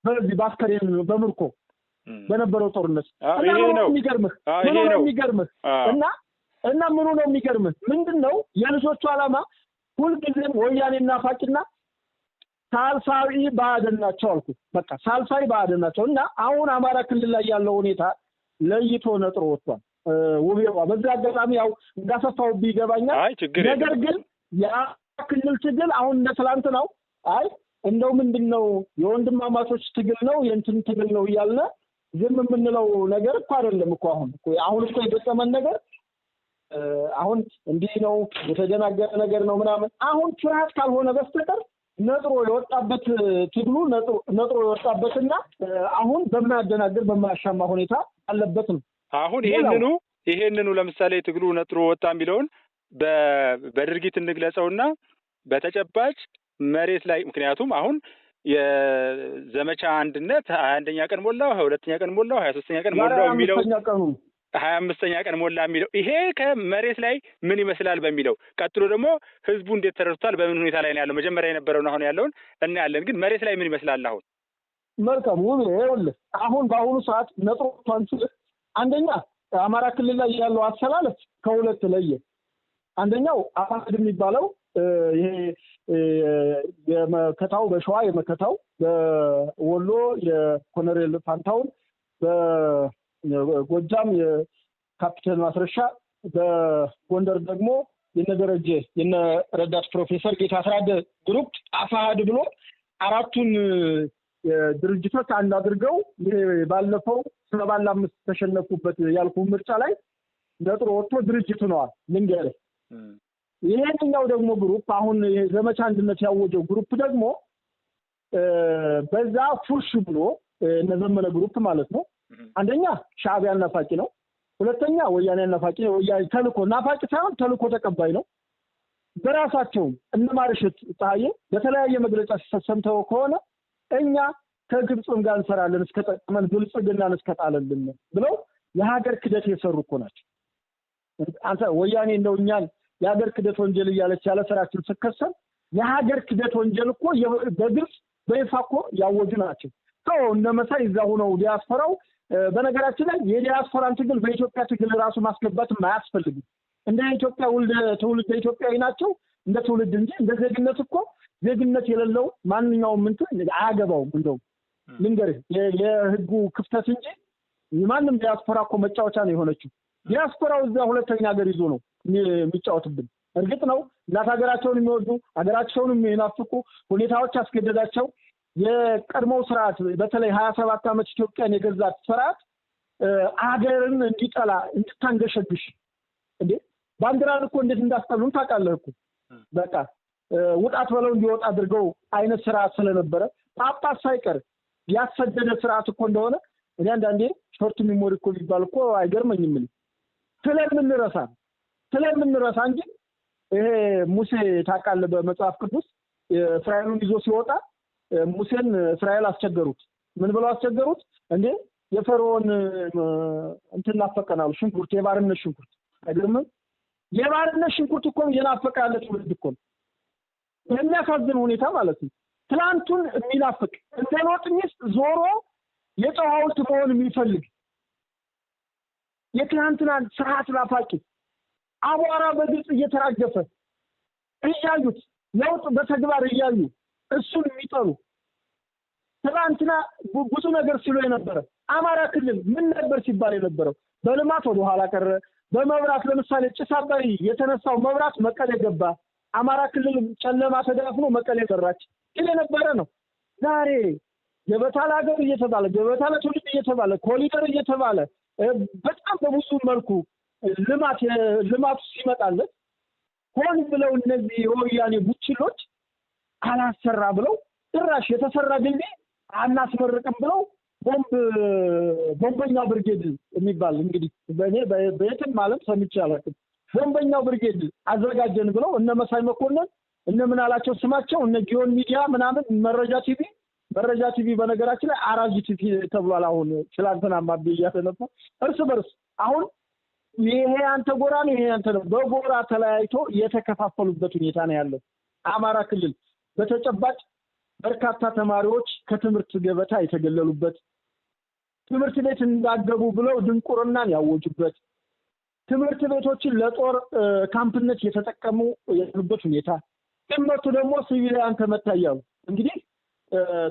በዚህ ባስከሬን በምርኮ በነበረው ጦርነት ይሄ ነው የሚገርምህ እና ምኑ ነው የሚገርምህ? ምንድነው የልጆቹ ዓላማ? ሁልጊዜም ወያኔና ፋቂና ሳልሳዊ ባዕድን ናቸው አልኩ። በቃ ሳልሳዊ ባዕድን ናቸው። እና አሁን አማራ ክልል ላይ ያለው ሁኔታ ለይቶ ነጥሮ ወጥቷል። ውቤዋ በዚህ አጋጣሚ ያው እንዳሰፋው ቢገባኛል። ነገር ግን ያ ክልል ትግል አሁን እንደ ትላንት ነው። አይ እንደው ምንድነው የወንድማማቾች ትግል ነው የእንትን ትግል ነው እያለ ዝም የምንለው ነገር እኮ አይደለም እኮ አሁን እኮ የገጠመን ነገር አሁን እንዲህ ነው የተደናገረ ነገር ነው ምናምን። አሁን ፍርሃት ካልሆነ በስተቀር ነጥሮ የወጣበት ትግሉ ነጥሮ የወጣበትና አሁን በማያደናግር በማያሻማ ሁኔታ አለበት ነው። አሁን ይሄንኑ ለምሳሌ ትግሉ ነጥሮ ወጣ የሚለውን በድርጊት እንግለጸውና በተጨባጭ መሬት ላይ ምክንያቱም አሁን የዘመቻ አንድነት 21ኛ ቀን ሞላው፣ 22ኛ ቀን ሞላው፣ 23ኛ ቀን ሞላው የሚለው 25ኛ ቀን ሞላ የሚለው ይሄ ከመሬት ላይ ምን ይመስላል በሚለው ቀጥሎ ደግሞ ህዝቡ እንዴት ተረድቷል፣ በምን ሁኔታ ላይ ነው ያለው፣ መጀመሪያ የነበረውን አሁን ያለውን እናያለን። ግን መሬት ላይ ምን ይመስላል አሁን? መልካም ይኸውልህ አሁን በአሁኑ ሰዓት ነጥሮቷን አንደኛ አማራ ክልል ላይ ያለው አሰላለፍ ከሁለት ለየ። አንደኛው አፋሕድ የሚባለው ይሄ የመከታው በሸዋ የመከታው በወሎ የኮሎኔል ፋንታውን በጎጃም የካፒቴን ማስረሻ በጎንደር ደግሞ የነደረጀ የነረዳት ፕሮፌሰር ጌታ አስራደ ግሩፕ አፋሕድ ብሎ አራቱን ድርጅቶች አንድ አድርገው ባለፈው 75 ተሸነፉበት ያልኩ ምርጫ ላይ ነጥሮ ወጥቶ ድርጅት ነዋል። ልንገርህ ይሄኛው ደግሞ ግሩፕ አሁን ዘመቻ አንድነት ያወጀው ግሩፕ ደግሞ በዛ ፉሽ ብሎ እነዘመነ ግሩፕ ማለት ነው። አንደኛ ሻዕቢያ ናፋቂ ነው፣ ሁለተኛ ወያኔ ናፋቂ ነው። ወያኔ ተልኮ ናፋቂ ሳይሆን ተልኮ ተቀባይ ነው። በራሳቸው እነማርሽት ፀሐዬ በተለያየ መግለጫ ሲሰምተው ከሆነ እኛ ከግብፅም ጋር እንሰራለን እስከ ጠቅመን ብልጽግናን እስከ ጣለልን ብለው የሀገር ክደት የሰሩ እኮ ናቸው። አንተ ወያኔ እንደው እኛን የሀገር ክደት ወንጀል እያለች ያለ ስራችን ስከሰል የሀገር ክደት ወንጀል እኮ በግልጽ በይፋ እኮ ያወጁ ናቸው። እነ መሳይ እዛ ሆነው ዲያስፖራው በነገራችን ላይ የዲያስፖራን ትግል በኢትዮጵያ ትግል ራሱ ማስገባትም አያስፈልግም። እንደ ኢትዮጵያ ትውልድ ኢትዮጵያዊ ናቸው እንደ ትውልድ እንጂ እንደ ዜግነት እኮ ዜግነት የሌለው ማንኛውም እንትን አያገባውም። እንደው ልንገርህ የህጉ ክፍተት እንጂ ማንም ዲያስፖራ እኮ መጫወቻ ነው የሆነችው። ዲያስፖራው እዛ ሁለተኛ ሀገር ይዞ ነው የሚጫወትብን። እርግጥ ነው እናት ሀገራቸውን የሚወዱ ሀገራቸውን የሚናፍቁ ሁኔታዎች አስገደዳቸው። የቀድሞው ስርዓት በተለይ 27 ዓመት ኢትዮጵያን የገዛት ስርዓት ሀገርን እንዲጠላ እንድታንገሸግሽ እንዴ ባንዲራን እኮ እንዴት እንዳስጠሉን ታውቃለህ እኮ በቃ ውጣት በለው እንዲወጣ አድርገው አይነት ስርዓት ስለነበረ ጳጳስ ሳይቀር ያሰደደ ስርዓት እኮ እንደሆነ እኔ አንዳንዴ ሾርት ሚሞሪ እኮ ቢባል እኮ አይገርመኝም። ስለምንረሳ እንጂ ይሄ ሙሴ ታውቃለህ በመጽሐፍ ቅዱስ እስራኤልን ይዞ ሲወጣ ሙሴን እስራኤል አስቸገሩት። ምን ብለው አስቸገሩት? እንዴ የፈርዖን እንትን ናፈቀናል ሽንኩርት፣ የባርነት ሽንኩርት አይደለም። የባርነት ሽንኩርት እኮ እየናፈቀ ያለ ትውልድ እኮ ነው። የሚያሳዝን ሁኔታ ማለት ነው። ትላንቱን የሚናፍቅ እንደ ሎጥ ሚስት ዞሮ የጨው ሐውልት መሆን የሚፈልግ የትላንትናን ስርዓት ናፋቂ አቧራ በግልጽ እየተራገፈ እያዩት ለውጥ በተግባር እያዩ እሱን የሚጠሩ ትላንትና ብዙ ነገር ሲሉ የነበረ አማራ ክልል ምን ነበር ሲባል የነበረው በልማት ወደ ኋላ ቀረ። በመብራት ለምሳሌ ጭስ አባይ የተነሳው መብራት መቀሌ ገባ። አማራ ክልል ጨለማ ተዳፍኖ መቀሌ ቀራች ይል የነበረ ነው። ዛሬ ገበታ ለሀገር እየተባለ ገበታ ለትውልድ እየተባለ ኮሪደር እየተባለ በጣም በብዙ መልኩ ልማት ሲመጣለት ሆን ብለው እነዚህ የወያኔ ቡችሎች አላሰራ ብለው ጭራሽ የተሰራ ድልድይ አናስመርቅም ብለው ቦምበኛው ብርጌድ የሚባል እንግዲህ በእኔ በየትም ማለት ሰምቼ አላውቅም። ቦምበኛው ብርጌድ አዘጋጀን ብለው እነ መሳይ መኮንን እነ ምን አላቸው ስማቸው እነ ጊዮን ሚዲያ ምናምን መረጃ ቲቪ በነገራችን ላይ አራጅ ቲቪ ተብሏል። አሁን ትላንትና ማብያ ተነፈ እርስ በርስ አሁን ይሄ አንተ ጎራ ነው ይሄ አንተ ነው በጎራ ተለያይቶ የተከፋፈሉበት ሁኔታ ነው ያለው አማራ ክልል። በተጨባጭ በርካታ ተማሪዎች ከትምህርት ገበታ የተገለሉበት፣ ትምህርት ቤት እንዳገቡ ብለው ድንቁርናን ያወጁበት፣ ትምህርት ቤቶችን ለጦር ካምፕነት የተጠቀሙ ያሉበት ሁኔታ፣ ትምህርቱ ደግሞ ሲቪሊያን ተመታያሉ። እንግዲህ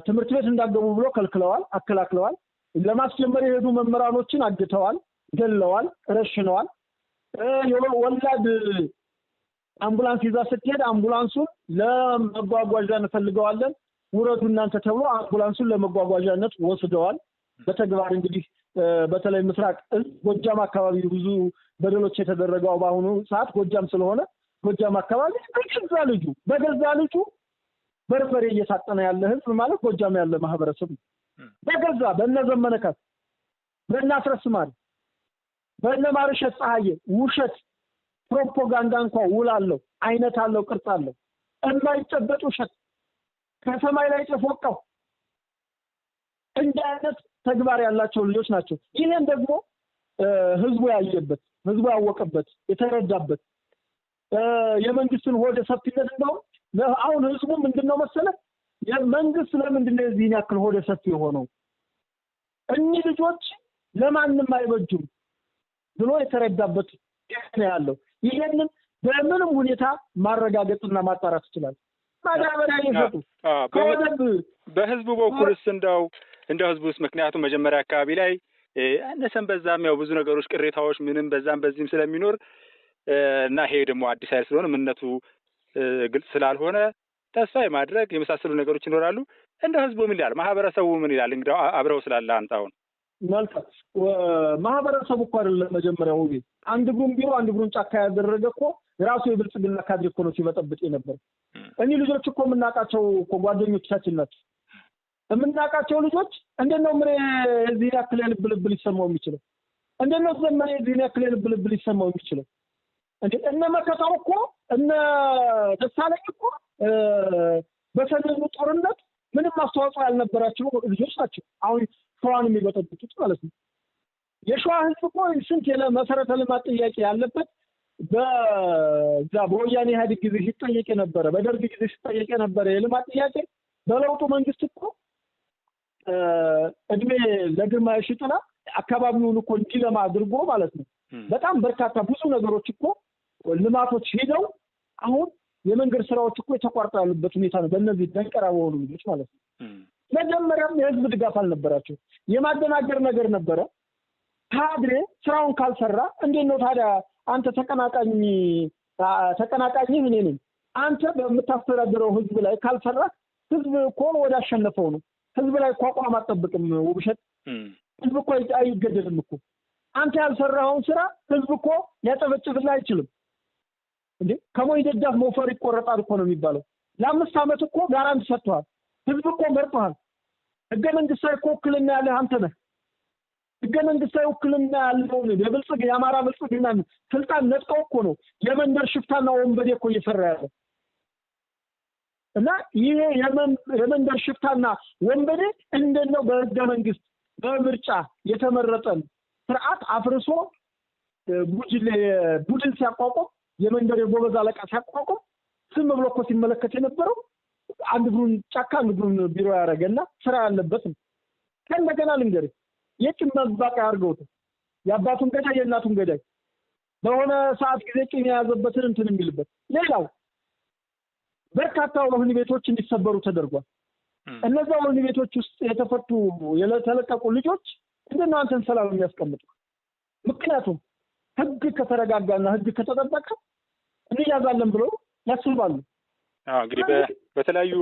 ትምህርት ቤት እንዳገቡ ብሎ ከልክለዋል፣ አከላክለዋል። ለማስጀመር የሄዱ መምህራኖችን አግተዋል፣ ገለዋል፣ ረሽነዋል። ወላድ አምቡላንስ ይዛ ስትሄድ አምቡላንሱን ለመጓጓዣ እንፈልገዋለን ውረዱ እናንተ ተብሎ አምቡላንሱን ለመጓጓዣነት ወስደዋል። በተግባር እንግዲህ በተለይ ምስራቅ ጎጃም አካባቢ ብዙ በደሎች የተደረገው በአሁኑ ሰዓት ጎጃም ስለሆነ ጎጃም አካባቢ በገዛ ልጁ በርበሬ እየሳጠነ ያለ ህዝብ ማለት ጎጃም ያለ ማህበረሰብ በገዛ በነዘመነካት በእናስረስማል በእነማርሸት ፀሐዬ ውሸት ፕሮፓጋንዳ እንኳን ውላለው አይነት አለው ቅርጽ አለው የማይጨበጥ ውሸት ከሰማይ ላይ ተፎቀው እንደ አይነት ተግባር ያላቸው ልጆች ናቸው። ይሄን ደግሞ ህዝቡ ያየበት ህዝቡ ያወቀበት የተረዳበት የመንግስትን ሆደ ሰፊነት እንደው አሁን ህዝቡ ምንድነው መሰለህ የመንግስት ለምንድን ነው እዚህ ያክል ሆደ ሰፊ የሆነው እኚህ ልጆች ለማንም አይበጁም ብሎ የተረዳበት ነው ያለው። ይሄንን በምንም ሁኔታ ማረጋገጥና ማጣራት ይችላል። ማዳበሪያ ይፈቱ በህዝቡ በኩልስ እንደው ህዝቡስ ምክንያቱም መጀመሪያ አካባቢ ላይ እነሰን በዛም ያው ብዙ ነገሮች ቅሬታዎች ምንም በዛም በዚህም ስለሚኖር እና ይሄ ደግሞ አዲስ ኃይል ስለሆነ ምንነቱ ግልጽ ስላልሆነ ተስፋ የማድረግ የመሳሰሉ ነገሮች ይኖራሉ። እንደ ህዝቡ ምን ይላል? ማህበረሰቡ ምን ይላል? እንግዲህ አብረው ስላለ አንተ አሁን መልካም ማህበረሰቡ እኮ አይደለም መጀመሪያው አንድ ግሩም ቢሮ አንድ ግሩም ጫካ ያደረገ እኮ ራሱ የብልጽግና ካድሬ እኮ ነው ሲበጠብጥ የነበር። እኚህ ልጆች እኮ የምናውቃቸው እኮ ጓደኞቻችን ናቸው። የምናውቃቸው ልጆች እንደነው ምን እዚህ ያክል ልብ ሊሰማው የሚችለው እንደነው ዘመን እዚህ ያክል ልብ ሊሰማው የሚችለው እንዴ እነ መከታው እኮ እነ ደሳለኝ እኮ በሰሜኑ ጦርነት ምንም አስተዋጽኦ ያልነበራቸው ልጆች ናቸው። አሁን ሸዋን የሚበጠብጡት ማለት ነው። የሸዋ ህዝብ እኮ ስንት መሰረተ ልማት ጥያቄ ያለበት በዛ በወያኔ ኢህአዴግ ጊዜ ሲጠየቅ የነበረ በደርግ ጊዜ ሲጠየቅ የነበረ የልማት ጥያቄ በለውጡ መንግስት እኮ እድሜ ለግርማ የሺጥላ አካባቢውን እኮ እንዲለማ አድርጎ ማለት ነው። በጣም በርካታ ብዙ ነገሮች እኮ ልማቶች ሄደው አሁን የመንገድ ስራዎች እኮ የተቋረጡ ያሉበት ሁኔታ ነው። በእነዚህ ደንቀራ በሆኑ ልጆች ማለት ነው። መጀመሪያም የህዝብ ድጋፍ አልነበራቸው። የማደናገር ነገር ነበረ። ካድሬ ስራውን ካልሰራ እንዴት ነው ታዲያ አንተ ተቀናቃኝ እኔ ነኝ አንተ በምታስተዳድረው ህዝብ ላይ ካልሰራ ህዝብ እኮ ወደ አሸነፈው ነው። ህዝብ ላይ አቋም አጠብቅም ውብሸት። ህዝብ እኮ አይገደልም እኮ አንተ ያልሰራውን ስራ ህዝብ እኮ ሊያጨበጭብልህ አይችልም እንዴ። ከሞይ ደጃፍ ሞፈር ይቆረጣል እኮ ነው የሚባለው። ለ5 ዓመት እኮ ጋራንት ሰጥቷል። ህዝብ እኮ መርጧል። ህገ መንግስታዊ እኮ ውክልና ያለህ አንተ ነህ። ህገ መንግስታዊ ውክልና ያለው የአማራ ብልጽግና ስልጣን ነጥቀው እኮ ነው የመንደር ሽፍታና ወንበዴ እኮ እየሰራ ያለው። እና ይሄ የመንደር ሽፍታና ወንበዴ እንደነው በህገ መንግስት በምርጫ የተመረጠን ስርዓት አፍርሶ ቡድን ሲያቋቁም የመንደር የጎበዝ አለቃ ሲያቋቁም ስም ብሎ እኮ ሲመለከት የነበረው አንድ ግሩን ጫካ አንድ ግሩን ቢሮ ያደረገና ስራ ያለበት ነው። ከእንደገና ልንገርህ የጭም መባቂያ አድርገውት የአባቱን ገዳይ የእናቱን ገዳይ በሆነ ሰዓት ጊዜ ጭን የያዘበትን እንትን የሚልበት። ሌላው በርካታ ወህኒ ቤቶች እንዲሰበሩ ተደርጓል። እነዛ ወህኒ ቤቶች ውስጥ የተፈቱ የተለቀቁ ልጆች እንደና አንተን ሰላም የሚያስቀምጡ። ምክንያቱም ህግ ከተረጋጋና ህግ ከተጠበቀ እንያዛለን ብሎ ያስባሉ። እንግዲህ በተለያዩ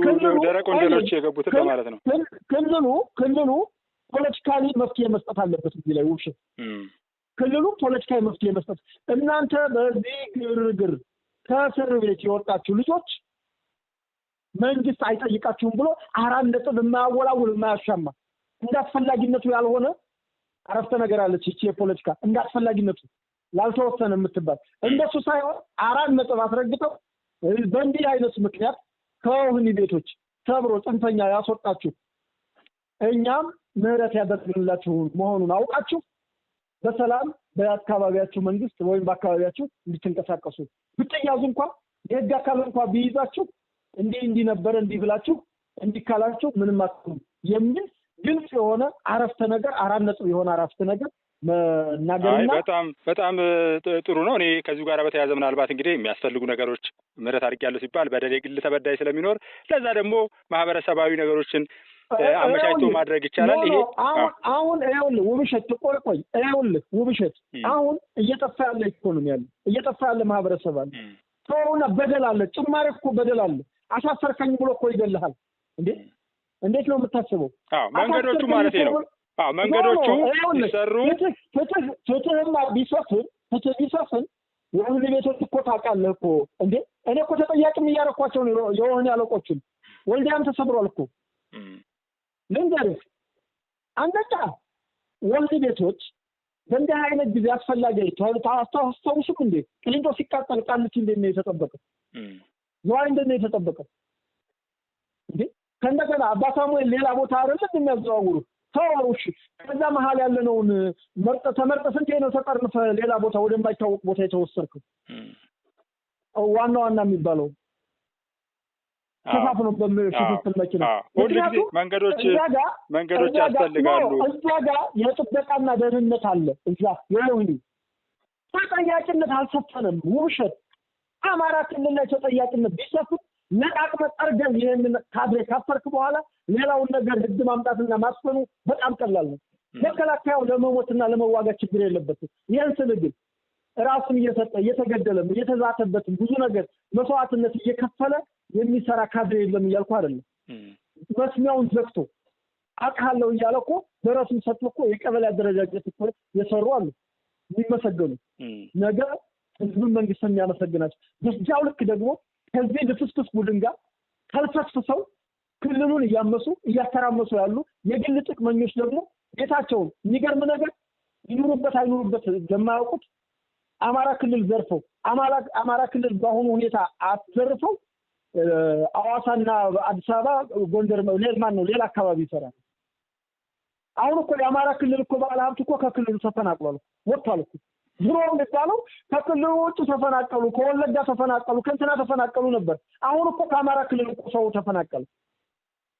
ደረቅ ወንጀሎች የገቡት ማለት ነው። ክልሉ ፖለቲካሊ መፍትሄ መስጠት አለበት እዚህ ላይ ውብሸት። ክልሉ ፖለቲካዊ መፍትሄ መስጠት። እናንተ በዚህ ግርግር ከእስር ቤት የወጣችሁ ልጆች መንግስት አይጠይቃችሁም ብሎ 4 ነጥብ የማያወላውል የማያሻማ እንዳስፈላጊነቱ ያልሆነ አረፍተ ነገር አለች እቺ የፖለቲካ እንዳስፈላጊነቱ ላልተወሰነ የምትባል እንደሱ ሳይሆን 4 ነጥብ አስረግጠው በእንዲህ አይነት ምክንያት ከወህኒ ቤቶች ሰብሮ ጽንፈኛ ያስወጣችሁ እኛም ምህረት ያደርግላችሁ መሆኑን አውቃችሁ በሰላም በአካባቢያችሁ መንግስት ወይም በአካባቢያችሁ እንድትንቀሳቀሱ ብትያዙ እንኳን የህግ አካል እንኳን ቢይዛችሁ እንዲህ ነበር እንዲህ ብላችሁ እንዲካላችሁ ምንም አትሉ የሚል ግልጽ የሆነ አረፍተ ነገር 4 ነጥብ የሆነ አረፍተ ነገር መናገርና በጣም ጥሩ ነው። እኔ ከዚሁ ጋር በተያያዘ ምናልባት እንግዲህ የሚያስፈልጉ ነገሮች ምህረት አድርጌያለሁ ሲባል በደል የግል ተበዳይ ስለሚኖር ለዛ ደግሞ ማህበረሰባዊ ነገሮችን አመቻችቶ ማድረግ ይቻላል። ይሄ አሁን ይኸውልህ ውብሸት ቆይ ይኸውልህ ውብሸት አሁን እየጠፋ ያለ ኢኮኖሚ አለ፣ እየጠፋ ያለ ማህበረሰብ አለ። ሰውና በደል አለ፣ ጭማሪ እኮ በደል አለ። አሳፈርከኝ ብሎ እኮ ይገለሃል እንዴ! እንዴት ነው የምታስበው? መንገዶቹ ማለት ነው። መንገዶቹ ሲሰሩ ፍትህማ ቢሰፍን የወህኒ ቤቶች እኮ ታውቃለህ እኮ እንዴ! እኔ እኮ ተጠያቂም እያደረኳቸው ነው የወህኒ አለቆችን። ወልዲያም ተሰብሯል እኮ ልንገርህ። አንደኛ ወህኒ ቤቶች በእንዲህ አይነት ጊዜ አስፈላጊ ታስታውሱም እንዴ? ቅሊንጦ ሲቃጠል ቃሊቲ እንዴት ነው የተጠበቀው? ዝዋይ እንዴት ነው የተጠበቀው እንዴ? ከእንደገና አባ ሳሙኤል ሌላ ቦታ አይደለም የሚያዘዋውሩ ተዋውሽ ከዛ መሀል ያለነውን ተመርጠ ስንቴ ነው ተጠርንፈ ሌላ ቦታ ወደማይታወቅ ቦታ የተወሰድከው? ዋና የሚባለው ተሳፍኖ በሽፍት መኪና ሁልጊዜ መንገዶች ያስፈልጋሉ። እዛ ጋር የጥበቃና ደህንነት አለ። እዛ የወህኒ ተጠያቂነት አልሰፈነም። ውብሸት አማራ ክልል ላይ ተጠያቂነት ቢሰፍን ነቃቅመ ጠርገን ይሄንን ካድሬ ካፈርክ በኋላ ሌላውን ነገር ህግ ማምጣትና ማስፈኑ በጣም ቀላል ነው። መከላከያው ለመሞትና ለመዋጋት ችግር የለበትም። ይሄን ስል ግን ራሱን እየሰጠ እየተገደለም እየተዛተበትም ብዙ ነገር መስዋዕትነት እየከፈለ የሚሰራ ካድሬ የለም እያልኩ አይደለም። መስሚያውን ዘግቶ አቃለው እያለ እኮ ደረሱን ሰጥቶ እኮ የቀበሌ አደረጃጀት እኮ የሰሩ አሉ የሚመሰገኑ ነገር ህዝብን መንግስት የሚያመሰግናቸው። በዚያው ልክ ደግሞ ከዚህ ልፍስፍስ ቡድን ጋር ተልፈስፍሰው ክልሉን እያመሱ እያተራመሱ ያሉ የግል ጥቅመኞች ደግሞ ጌታቸውን የሚገርም ነገር ይኑሩበት አይኑሩበት ለማያውቁት አማራ ክልል ዘርፈው አማራ ክልል በአሁኑ ሁኔታ አዘርፈው አዋሳና አዲስ አበባ ጎንደር ሌላ አካባቢ ይሰራል። አሁን እኮ የአማራ ክልል እኮ ባለሀብት እኮ ከክልሉ ተፈናቅሏል ወጥቷል እኮ ድሮ የሚባለው ከክልሉ ውጭ ተፈናቀሉ ከወለጋ ተፈናቀሉ ከእንትና ተፈናቀሉ ነበር። አሁን እኮ ከአማራ ክልል እኮ ሰው ተፈናቀለ።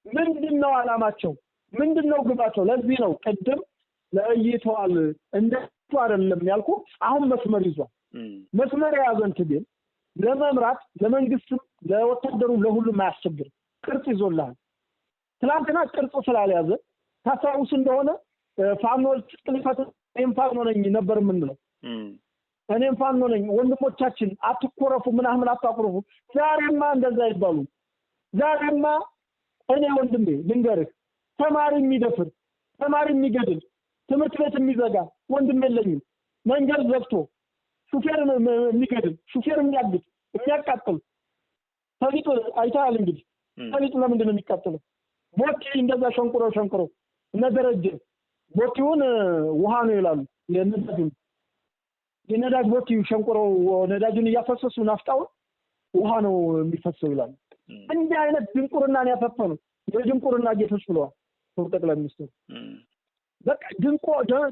ምንድነው ዓላማቸው? ምንድነው ግባቸው? ለዚህ ነው ቅድም ለይተዋል እንደሱ አይደለም ያልኩ። አሁን መስመር ይዟል። መስመር የያዘን ትግል ለመምራት ለመንግስትም ለወታደሩም ለሁሉም አያስቸግርም። ቅርጽ ይዞልሃል። ትላንትና ቅርጽ ስላልያዘ ታሳውስ እንደሆነ ፋኖች ጥልፈት እኔም ፋኖ ነኝ ነበር የምንለው። እኔም ፋኖ ነኝ ወንድሞቻችን አትኮረፉ ምናምን አታቆረፉ። ዛሬማ እንደዛ ይባሉ። ዛሬማ እኔ ወንድሜ ልንገርህ ተማሪ የሚደፍር ተማሪ የሚገድል ትምህርት ቤት የሚዘጋ ወንድም የለኝም። መንገድ ዘግቶ ሹፌር የሚገድል ሹፌር የሚያግድ የሚያቃጥል ሰሊጥ አይተሃል እንግዲህ ሰሊጥ ለምንድን ነው የሚቃጠለው? ቦቲ እንደዛ ሸንቁሮ እነ ደረጀ ቦቲውን ውሃ ነው ይላሉ። የነዳጅ ቦቲ ሸንቁሮ ነዳጁን እያፈሰሱ ናፍጣውን ውሃ ነው የሚፈሰው ይላሉ። እንዲህ አይነት ድንቁርናን ያፈፈኑ የድንቁርና ጌቶች ብለዋል ጠቅላይ ሚኒስትሩ። በቃ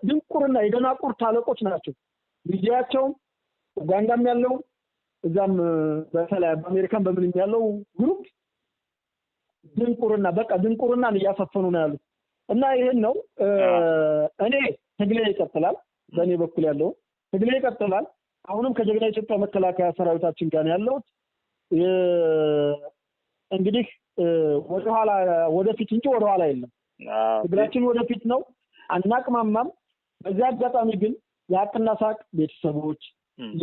ድንቁርና የደናቁርት አለቆች ናቸው። ጊዜያቸውም ኡጋንዳም ያለው እዛም በተለይ በአሜሪካን በምንም ያለው ግሩፕ ድንቁርና በቃ ድንቁርናን እያፈፈኑ ነው ያሉት። እና ይሄን ነው እኔ ትግሌ ይቀጥላል። በእኔ በኩል ያለው ትግሌ ይቀጥላል። አሁንም ከጀግና ኢትዮጵያ መከላከያ ሰራዊታችን ጋር ያለው እንግዲህ ወደኋላ ወደፊት እንጂ ወደኋላ የለም። ትግላችን ወደፊት ነው፣ አናቅማማም። በዚህ አጋጣሚ ግን የሀቅና ሳቅ ቤተሰቦች፣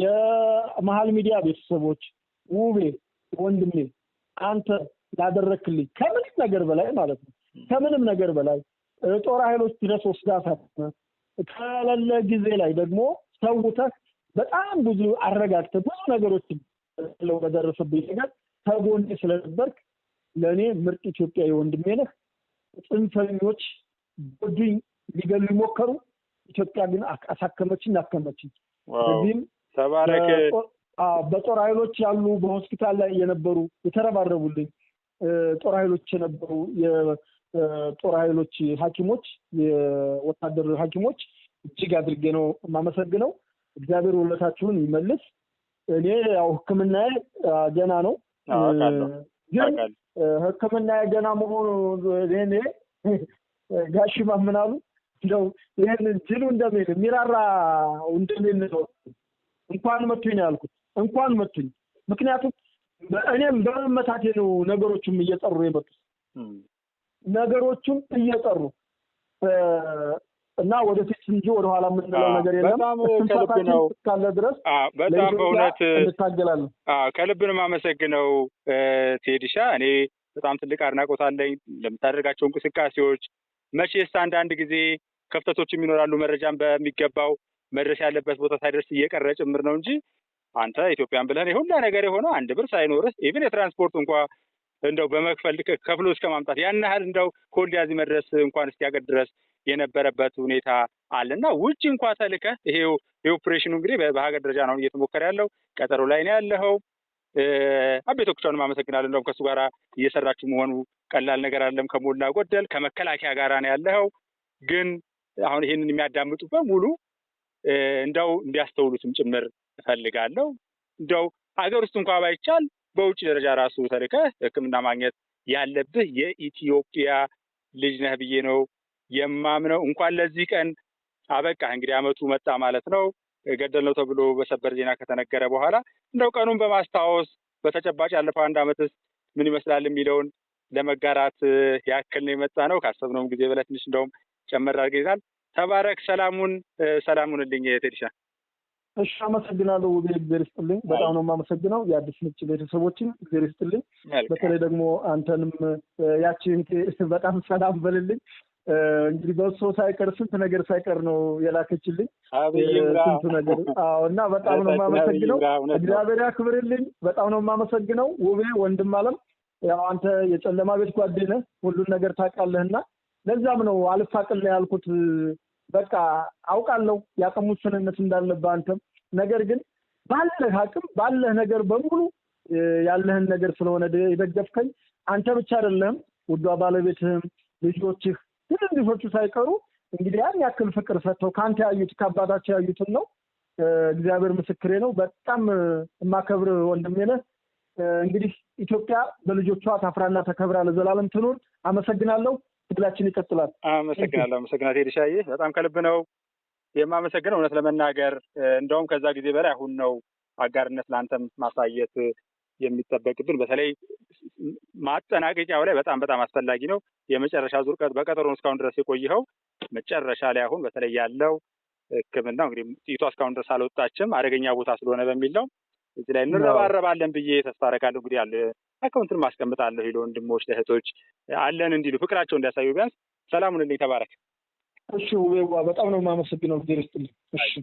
የመሃል ሚዲያ ቤተሰቦች ውቤ ወንድሜ አንተ ያደረክልኝ ከምንም ነገር በላይ ማለት ነው ከምንም ነገር በላይ ጦር ኃይሎች ድረስ ወስዳታል ከሌለ ጊዜ ላይ ደግሞ ሰውተህ በጣም ብዙ አረጋግተህ ብዙ ነገሮችን ለው በደረሰብኝ ነገር ተጎኔ ስለነበርክ ለኔ ምርጥ ኢትዮጵያዊ ወንድሜ ነህ። ጽንፈኞች ጎዱኝ ሊገሉ ሞከሩ። ኢትዮጵያ ግን አሳከመችኝ አከመችኝ። እዚህም ተባረክ። በጦር ኃይሎች ያሉ በሆስፒታል ላይ የነበሩ የተረባረቡልኝ ጦር ኃይሎች የነበሩ የጦር ኃይሎች ሐኪሞች የወታደር ሐኪሞች እጅግ አድርጌ ነው የማመሰግነው። እግዚአብሔር ውለታችሁን ይመልስ። እኔ ያው ሕክምናዬ ገና ነው ግን ሕክምናዬ ገና መሆኑ እኔ ጋሽማ ምን አሉ እንደው ይሄን ጅሉ እንደምን ሚራራ እንደምን ነው እንኳን መቱኝ ያልኩት እንኳን መቱኝ። ምክንያቱም እኔም በመመታቴ ነው ነገሮችም እየጠሩ የመጡት ነገሮችም እየጠሩ እና ወደፊት እንጂ ወደኋላ የምንለው ነገር የለም። በጣም ከልብ ነው ካለ ድረስ በጣም በእውነት እንታገላለን። ከልብ ነው የማመሰግነው ቴዲሻ። እኔ በጣም ትልቅ አድናቆት አለኝ ለምታደርጋቸው እንቅስቃሴዎች። መቼስ አንዳንድ ጊዜ ክፍተቶችም ይኖራሉ። መረጃን በሚገባው መድረስ ያለበት ቦታ ሳይደርስ እየቀረ ጭምር ነው እንጂ አንተ ኢትዮጵያን ብለህ ሁላ ነገር የሆነው አንድ ብር ሳይኖርህ ኢቭን የትራንስፖርት እንኳን እንደው በመክፈል ከፍሎ እስከ ማምጣት ያን ያህል እንደው ኮልዲያዚ መድረስ እንኳን እስኪያገድ ድረስ የነበረበት ሁኔታ አለና ውጭ እንኳን ተልከህ ይሄው የኦፕሬሽኑ እንግዲህ በሀገር ደረጃ ነው እየተሞከረ ያለው። ቀጠሮ ላይ ነው ያለው። አቤቶቻችሁንም አመሰግናለሁ። እንደውም ከሱ ጋር እየሰራችሁ መሆኑ ቀላል ነገር አይደለም። ከሞላ ጎደል ከመከላከያ ጋር ነው ያለው። ግን አሁን ይሄንን የሚያዳምጡ በሙሉ እንደው እንዲያስተውሉትም ጭምር እፈልጋለሁ። እንደው ሀገር ውስጥ እንኳን ባይቻል በውጭ ደረጃ ራሱ ተልከህ ሕክምና ማግኘት ያለብህ የኢትዮጵያ ልጅ ነህ ብዬ ነው የማምነው። እንኳን ለዚህ ቀን አበቃ። እንግዲህ አመቱ መጣ ማለት ነው። ገደል ነው ተብሎ በሰበር ዜና ከተነገረ በኋላ እንደው ቀኑን በማስታወስ በተጨባጭ ያለፈው አንድ አመትስ ምን ይመስላል የሚለውን ለመጋራት ያክል ነው የመጣ ነው። ካሰብነውም ጊዜ በላይ ትንሽ እንደውም ጨመር አድርገናል። ተባረክ። ሰላሙንልኝ ቴዲሻ። እሺ አመሰግናለሁ። እግዚአብሔር ይስጥልኝ። በጣም ነው የማመሰግነው የአዲስ ምንጭ ቤተሰቦችን እግዚአብሔር ይስጥልኝ። በተለይ ደግሞ አንተንም ያቺን በጣም ሰላም በልልኝ። እንግዲህ በሶ ሳይቀር ስንት ነገር ሳይቀር ነው የላከችልኝ ስንት ነገር እና በጣም ነው የማመሰግነው። እግዚአብሔር ያክብርልኝ። በጣም ነው የማመሰግነው። ውቤ ወንድም አለም ያው አንተ የጨለማ ቤት ጓደኛ ነህ፣ ሁሉን ነገር ታውቃለህና ለዛም ነው አልፋቅል ያልኩት። በቃ አውቃለሁ ያቀሙ ስንነት እንዳለበት አንተም። ነገር ግን ባለህ አቅም ባለህ ነገር በሙሉ ያለህን ነገር ስለሆነ የደገፍከኝ አንተ ብቻ አይደለም፣ ውዷ ባለቤትህም ልጆችህ ትንንሾቹ ሳይቀሩ እንግዲህ ያን ያክል ፍቅር ሰጥተው ካንተ ያዩት ከአባታቸው ያዩትን ነው። እግዚአብሔር ምስክሬ ነው። በጣም የማከብር ወንድሜ ነህ። እንግዲህ ኢትዮጵያ በልጆቿ ታፍራና ተከብራ ለዘላለም ትኑር። አመሰግናለሁ። ትግላችን ይቀጥላል። አመሰግናለሁ ቴዲሻዬ፣ በጣም ከልብ ነው የማመሰግነው። እውነት ለመናገር እንደውም ከዛ ጊዜ በላይ አሁን ነው አጋርነት ለአንተም ማሳየት የሚጠበቅብን። በተለይ ማጠናቀቂያው ላይ በጣም አስፈላጊ ነው። የመጨረሻ ዙር በቀጠሮ እስካሁን ድረስ የቆየኸው መጨረሻ ላይ አሁን በተለይ ያለው ሕክምና እንግዲህ ጥይቷ እስካሁን ድረስ አልወጣችም፣ አደገኛ ቦታ ስለሆነ በሚል ነው። እዚህ ላይ እንረባረባለን ብዬ ተስፋ አደርጋለሁ። እንግዲህ ያለ አካውንትን ማስቀምጣለሁ ለወንድሞች ለእህቶች አለን እንዲሉ ፍቅራቸው እንዲያሳዩ ቢያንስ ሰላሙን ልኝ። ተባረክ። እሺ፣ በጣም ነው የማመሰግነው። ጊዜ ይስጥልኝ። እሺ።